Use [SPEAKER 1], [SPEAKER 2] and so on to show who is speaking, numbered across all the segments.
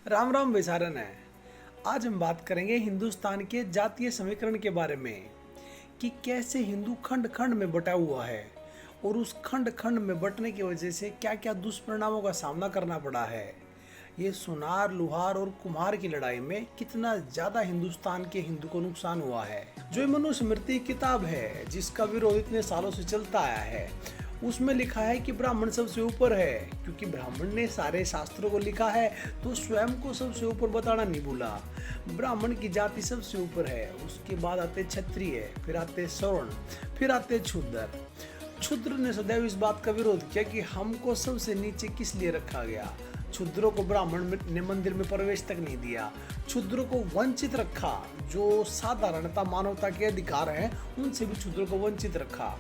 [SPEAKER 1] राम राम बेचारन है। आज हम बात करेंगे हिंदुस्तान के जातीय समीकरण के बारे में कि कैसे हिंदू खंड खंड में बटा हुआ है और उस खंड खंड में बटने की वजह से क्या क्या दुष्परिणामों का सामना करना पड़ा है। ये सुनार लुहार और कुम्हार की लड़ाई में कितना ज्यादा हिंदुस्तान के हिंदू को नुकसान हुआ है। जो ये मनुस्मृति किताब है जिसका विरोध इतने सालों से चलता आया है, उसमें लिखा है कि ब्राह्मण सबसे ऊपर है। क्योंकि ब्राह्मण ने सारे शास्त्रों को लिखा है तो स्वयं को सबसे ऊपर बताना नहीं भूला। ब्राह्मण की जाति सबसे ऊपर है, उसके बाद आते क्षत्रिय, फिर आते सवर्ण, फिर आते शूद्र। शूद्र ने सदैव इस बात का विरोध किया कि हमको सबसे नीचे किस लिए रखा गया। शूद्रों को ब्राह्मण ने मंदिर में प्रवेश तक नहीं दिया, शूद्रों को वंचित रखा। जो साधारणता मानवता के अधिकार हैं उनसे भी शूद्रों को वंचित रखा।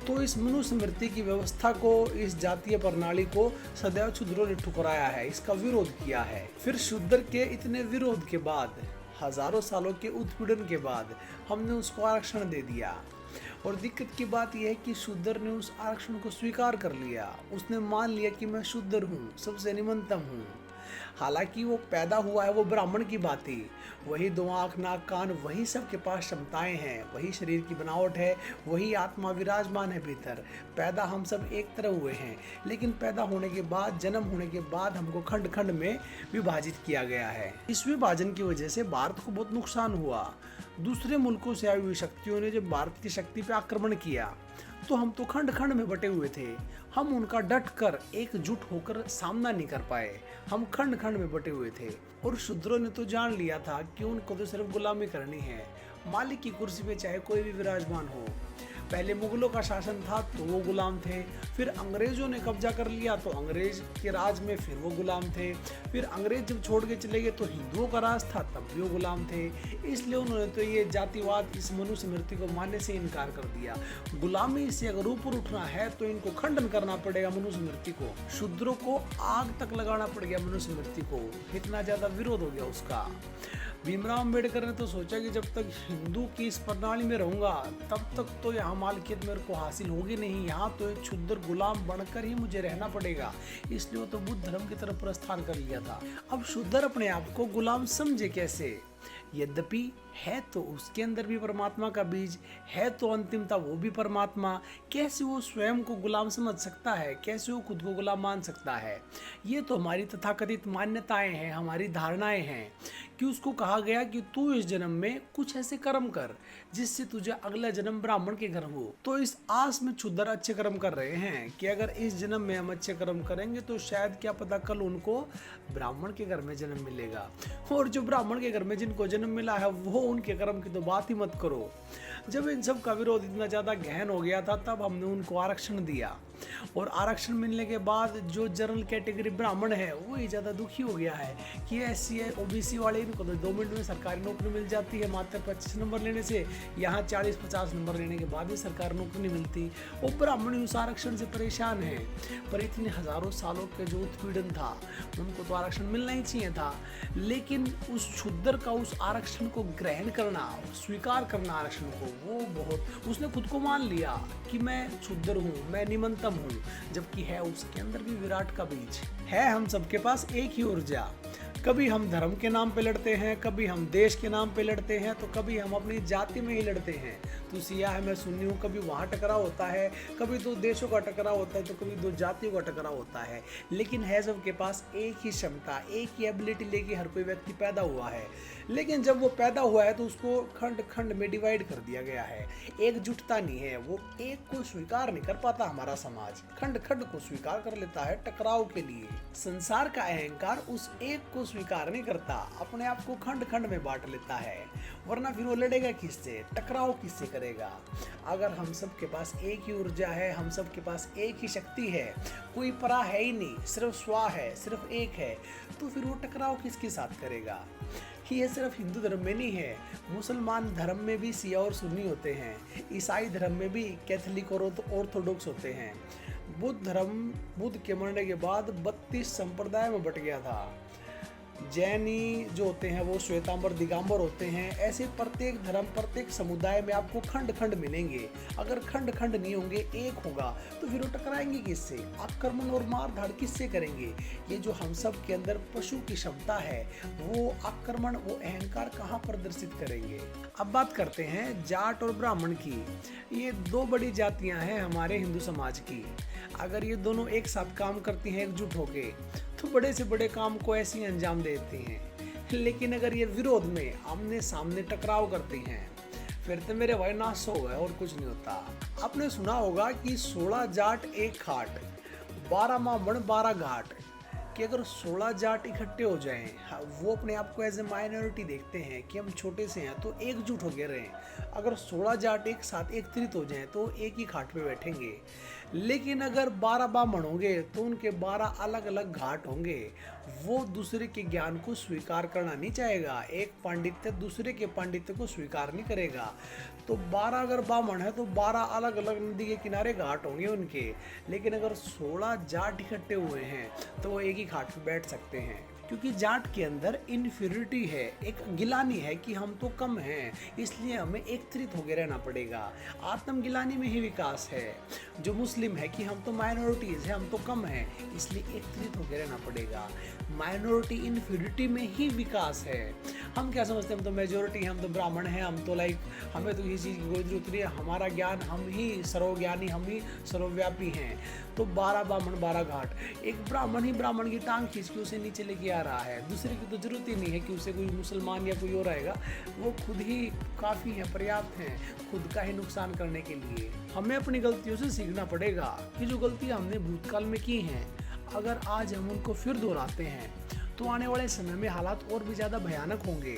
[SPEAKER 1] तो इस मनुस्मृति की व्यवस्था को, इस जातीय प्रणाली को सदैव शूद्रों ने ठुकराया है, इसका विरोध किया है। फिर शूद्र के इतने विरोध के बाद, हजारों सालों के उत्पीड़न के बाद हमने उसको आरक्षण दे दिया। और दिक्कत की बात यह है कि शूद्र ने उस आरक्षण को स्वीकार कर लिया। उसने मान लिया कि मैं शूद्र हूँ, सबसे निम्नतम हूँ। हालांकि वो पैदा हुआ है वो ब्राह्मण की भांति, वही दो आंख नाक कान, वही सबके पास क्षमताएं हैं, वही शरीर की बनावट है, वही आत्मा विराजमान है भीतर। पैदा हम सब एक तरह हुए हैं, लेकिन पैदा होने के बाद, जन्म होने के बाद हमको खंड खंड में विभाजित किया गया है। इस विभाजन की वजह से भारत को बहुत नुकसान हुआ। दूसरे मुल्कों से आई हुई शक्तियों ने जब भारत की शक्ति पे आक्रमण किया तो हम तो खंड खंड में बटे हुए थे। हम उनका डट कर एकजुट होकर सामना नहीं कर पाए, हम खंड खंड में बटे हुए थे। और शूद्रों ने तो जान लिया था कि उनको तो सिर्फ गुलामी करनी है, मालिक की कुर्सी पे चाहे कोई भी विराजमान हो। पहले मुगलों का शासन था तो वो गुलाम थे, फिर अंग्रेजों ने कब्जा कर लिया तो अंग्रेज के राज में फिर वो गुलाम थे, फिर अंग्रेज जब छोड़ के चले गए तो हिंदुओं का राज था तब भी वो गुलाम थे। इसलिए उन्होंने तो ये जातिवाद, इस मनुस्मृति को मानने से इनकार कर दिया। गुलामी से अगर ऊपर उठना है तो इनको खंडन करना पड़ेगा मनुस्मृति को, शूद्रों को आग तक लगाना पड़ गया मनुस्मृति को, इतना ज्यादा विरोध हो गया उसका। भीमराव अम्बेडकर ने तो सोचा कि जब तक हिंदू की इस प्रणाली में रहूंगा तब तक तो यहाँ मालकियत मेरे को हासिल होगी नहीं, यहाँ तो एक क्षुद्र गुलाम बनकर ही मुझे रहना पड़ेगा। इसलिए वो तो बुद्ध धर्म की तरफ प्रस्थान कर लिया था। अब शूद्र अपने आप को गुलाम समझे कैसे? यद्यपि है तो उसके अंदर भी परमात्मा का बीज है, तो अंतिमता वो भी परमात्मा। कैसे वो स्वयं को गुलाम समझ सकता है, कैसे वो खुद को गुलाम मान सकता है? ये तो हमारी तथाकथित मान्यताएं हैं, हमारी धारणाएं हैं कि उसको कहा गया कि तू इस जन्म में कुछ ऐसे कर्म कर जिससे तुझे अगला जन्म ब्राह्मण के घर हो। तो इस आस में क्षुद्र अच्छे कर्म कर रहे हैं कि अगर इस जन्म में हम अच्छे कर्म करेंगे तो शायद क्या पता कल उनको ब्राह्मण के घर में जन्म मिलेगा। और जो ब्राह्मण के घर में जिनको जन्म मिला है वो उनके कर्म की तो बात ही मत करो। जब इन सब का विरोध इतना ज्यादा गहन हो गया था तब हमने उनको आरक्षण दिया, और आरक्षण मिलने के बाद जो जनरल कैटेगरी ब्राह्मण है वो ही ज्यादा दुखी हो गया है कि SC OBC वाले इनको तो 2 मिनट में सरकारी नौकरी मिल जाती है मात्र 25 नंबर लेने से, यहाँ 40-50 नंबर लेने के बाद भी सरकारी नौकरी नहीं मिलती। वो ब्राह्मण उस आरक्षण से परेशान है। पर इतने हजारों सालों के जो उत्पीड़न था उनको तो आरक्षण मिलना ही चाहिए था, लेकिन उस क्षुद्र का उस आरक्षण को ग्रहण करना, स्वीकार करना आरक्षण को, वो बहुत, उसने खुद को मान लिया कि मैं क्षुद्र हूँ, मैं निम्नतम हूँ, जबकि है उसके अंदर भी विराट का बीज है। हम सबके पास एक ही ऊर्जा, कभी हम धर्म के नाम पे लड़ते हैं, कभी हम देश के नाम पे लड़ते हैं, तो कभी हम अपनी जाति में ही लड़ते हैं। तू सिया है मैं सुन्नी हूँ, कभी वहाँ टकराव होता है, कभी 2 देशों का टकराव होता है, तो कभी 2 जातियों का टकराव होता है। लेकिन है सबके पास एक ही क्षमता, एक ही एबिलिटी लेके हर कोई व्यक्ति पैदा हुआ है। लेकिन जब वो पैदा हुआ है तो उसको खंड खंड में डिवाइड कर दिया गया है, एकजुटता नहीं है, वो एक को स्वीकार नहीं कर पाता। हमारा समाज खंड खंड को स्वीकार कर लेता है टकराव के लिए। संसार का अहंकार उस एक को स्वीकार नहीं करता, अपने आप को खंड खंड में बांट लेता है, वरना फिर वो लड़ेगा किससे, टकराव किससे करेगा? अगर हम सब के पास एक ही ऊर्जा है, हम सब के पास एक ही शक्ति है, कोई परा है ही नहीं, सिर्फ स्वा है, सिर्फ एक है, तो फिर वो टकराव किसके साथ करेगा? ये सिर्फ हिंदू धर्म में नहीं है, मुसलमान धर्म में भी सिया और सुन्नी होते हैं, ईसाई धर्म में भी कैथोलिक और ऑर्थोडॉक्स होते हैं। बुद्ध धर्म बुद्ध के मरने के बाद 32 संप्रदाय में बट गया था। जैनी जो होते हैं वो श्वेतांबर दिगंबर होते हैं। ऐसे प्रत्येक धर्म प्रत्येक समुदाय में आपको खंड खंड मिलेंगे। अगर खंड खंड नहीं होंगे, एक होगा, तो फिर वो टकराएंगे किससे? आक्रमण और मार धाड़ किससे करेंगे? ये जो हम सब के अंदर पशु की क्षमता है, वो आक्रमण, वो अहंकार कहाँ प्रदर्शित करेंगे? अब बात करते हैं जाट और ब्राह्मण की। ये दो बड़ी जातियां हैं हमारे हिंदू समाज की। अगर ये दोनों एक साथ काम करती हैं एकजुट होके, तो बड़े से बड़े काम को ऐसे ही अंजाम देती हैं। लेकिन अगर ये विरोध में आमने सामने टकराव करती हैं, फिर तो मेरे भाई नाश हो गए और कुछ नहीं होता। आपने सुना होगा कि 16 जाट एक खाट, 12 मामण 12 घाट। कि अगर 16 जाट इकट्ठे हो जाएं, वो अपने आप को एज ए माइनॉरिटी देखते हैं कि हम छोटे से हैं, तो एकजुट हो गए रहें। अगर 16 जाट एक साथ एकत्रित हो जाएं तो एक ही घाट पे बैठेंगे। लेकिन अगर 12 ब्राह्मण होंगे तो उनके 12 अलग अलग घाट होंगे। वो दूसरे के ज्ञान को स्वीकार करना नहीं चाहेगा। एक पांडित्य दूसरे के पांडित्य को स्वीकार नहीं करेगा। तो 12 अगर ब्राह्मण है तो 12 अलग अलग नदी के किनारे घाट होंगे उनके। लेकिन अगर 16 जाट इकट्ठे हुए हैं तो वो एक ही घाट पे बैठ सकते हैं, क्योंकि जाट के अंदर इन्फीरियरिटी है, एक गिलानी है कि हम तो कम हैं, इसलिए हमें एकत्रित होकर रहना पड़ेगा। आत्म गिलानी में ही विकास है। जो मुस्लिम है कि हम तो माइनॉरिटीज हैं, हम तो कम हैं, इसलिए एकत्रित होकर रहना पड़ेगा। माइनॉरिटी इन्फीरियरिटी में ही विकास है। हम क्या समझते हैं, हम तो मेजोरिटी हैं, हम तो ब्राह्मण हैं, हम तो हमें तो किसी चीज़ की कोई जरूरत नहीं है, हमारा ज्ञान, हम ही सर्वज्ञानी, हम ही सर्वव्यापी हैं। तो 12 ब्राह्मण 12 घाट। एक ब्राह्मण ही ब्राह्मण की टांग खींच के उसे नीचे लेके आ रहा है। दूसरे की तो जरूरत ही नहीं है कि उसे कोई मुसलमान या कोई और आएगा। वो खुद ही काफ़ी है, पर्याप्त हैं खुद का ही नुकसान करने के लिए। हमें अपनी गलतियों से सीखना पड़ेगा कि जो गलतियाँ हमने भूतकाल में की हैं, अगर आज हम उनको फिर दोहराते हैं तो आने वाले समय में हालात और भी ज़्यादा भयानक होंगे।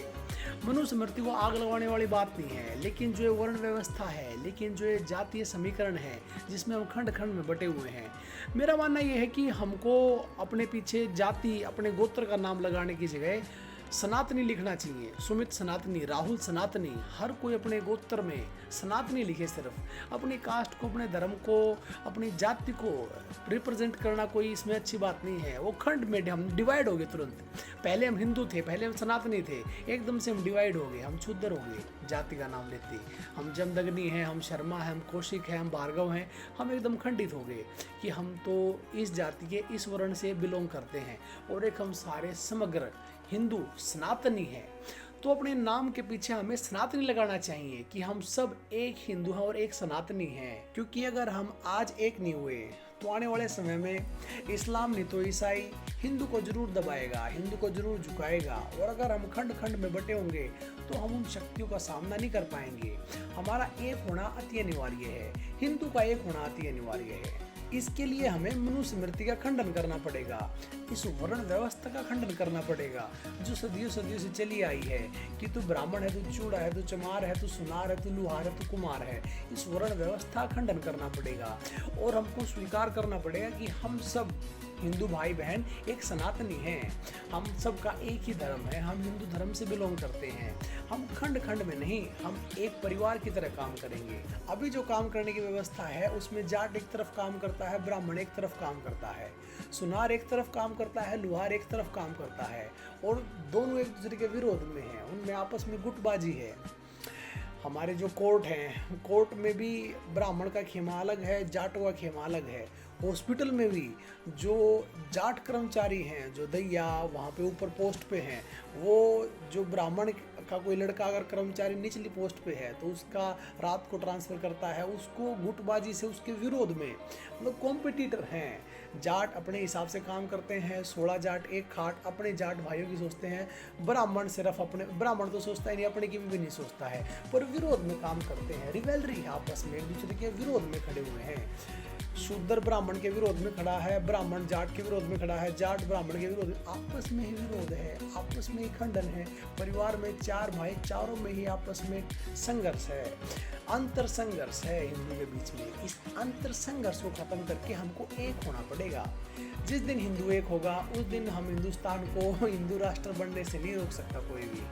[SPEAKER 1] मनुस्मृति को आग लगाने वाली बात नहीं है, लेकिन जो ये वर्ण व्यवस्था है, लेकिन जो ये जातीय समीकरण है जिसमें हम खंड खंड में बटे हुए हैं, मेरा मानना ये है कि हमको अपने पीछे जाति, अपने गोत्र का नाम लगाने की जगह सनातनी लिखना चाहिए। सुमित सनातनी, राहुल सनातनी, हर कोई अपने गोत्र में सनातनी लिखे। सिर्फ अपनी कास्ट को, अपने धर्म को, अपनी जाति को रिप्रेजेंट करना कोई इसमें अच्छी बात नहीं है। वो खंड में हम डिवाइड हो गए तुरंत। पहले हम हिंदू थे, पहले हम सनातनी थे, एकदम से हम डिवाइड हो गए, हम क्षुद्र हो गए जाति का नाम लेते। हम जमदग्नि हैं, हम शर्मा हैं, हम कौशिक हैं, हम भार्गव हैं, हम एकदम खंडित हो गए कि हम तो इस जाति के इस वर्ण से बिलोंग करते हैं और एक हम सारे समग्र हिंदू सनातनी है। तो अपने नाम के पीछे हमें सनातनी लगाना चाहिए कि हम सब एक हिंदू हैं और एक सनातनी हैं। क्योंकि अगर हम आज एक नहीं हुए तो आने वाले समय में इस्लाम नहीं तो ईसाई हिंदू को जरूर दबाएगा, हिंदू को जरूर झुकाएगा। और अगर हम खंड खंड में बटे होंगे तो हम उन शक्तियों का सामना नहीं कर पाएंगे। हमारा एक होना अति अनिवार्य है, हिंदू का एक होना अति अनिवार्य है। इसके लिए हमें मनुस्मृति का खंडन करना पड़ेगा, इस वर्ण व्यवस्था का खंडन करना पड़ेगा जो सदियों सदियों से चली आई है कि तू ब्राह्मण है, तू चूड़ा है, तू चमार है, तू सुनार है, तू लुहार है, तू कुमार है। इस वर्ण व्यवस्था का खंडन करना पड़ेगा और हमको स्वीकार करना पड़ेगा कि हम सब हिंदू भाई बहन एक सनातनी हैं। हम सब का एक ही धर्म है, हम हिंदू धर्म से बिलोंग करते हैं। हम खंड खंड में नहीं, हम एक परिवार की तरह काम करेंगे। अभी जो काम करने की व्यवस्था है उसमें जाट एक तरफ काम करता है, ब्राह्मण एक तरफ काम करता है, सुनार एक तरफ काम करता है, लुहार एक तरफ काम करता है और दोनों एक दूसरे के विरोध में हैं। उनमें आपस में गुटबाजी है। हमारे जो कोर्ट हैं, कोर्ट में भी ब्राह्मण का खेमा अलग है, जाटों का खेमा अलग है। हॉस्पिटल में भी जो जाट कर्मचारी हैं, जो दैया वहाँ पे ऊपर पोस्ट पे हैं, वो जो ब्राह्मण का कोई लड़का अगर कर्मचारी निचली पोस्ट पे है तो उसका रात को ट्रांसफ़र करता है, उसको गुटबाजी से उसके विरोध में, मतलब कॉम्पिटिटर हैं। जाट अपने हिसाब से काम करते हैं, 16 जाट एक खाट, अपने जाट भाइयों की सोचते हैं। ब्राह्मण सिर्फ अपने, ब्राह्मण तो सोचता ही नहीं, अपने की भी नहीं सोचता है, पर विरोध में काम करते हैं। रिवेलरी है, आपस में एक दूसरे के विरोध में खड़े हुए हैं। शूद्र ब्राह्मण के विरोध में खड़ा है, ब्राह्मण जाट के विरोध में खड़ा है, जाट ब्राह्मण के विरोध में, आपस में ही विरोध है, आपस में ही खंडन है। परिवार में 4 भाई, चारों में ही आपस में संघर्ष है, अंतर संघर्ष है हिंदू के बीच में। इस अंतर संघर्ष को खत्म करके हमको एक होना पड़ेगा। जिस दिन हिंदू एक होगा उस दिन हम हिंदुस्तान को हिंदू राष्ट्र बनने से नहीं रोक सकता कोई भी।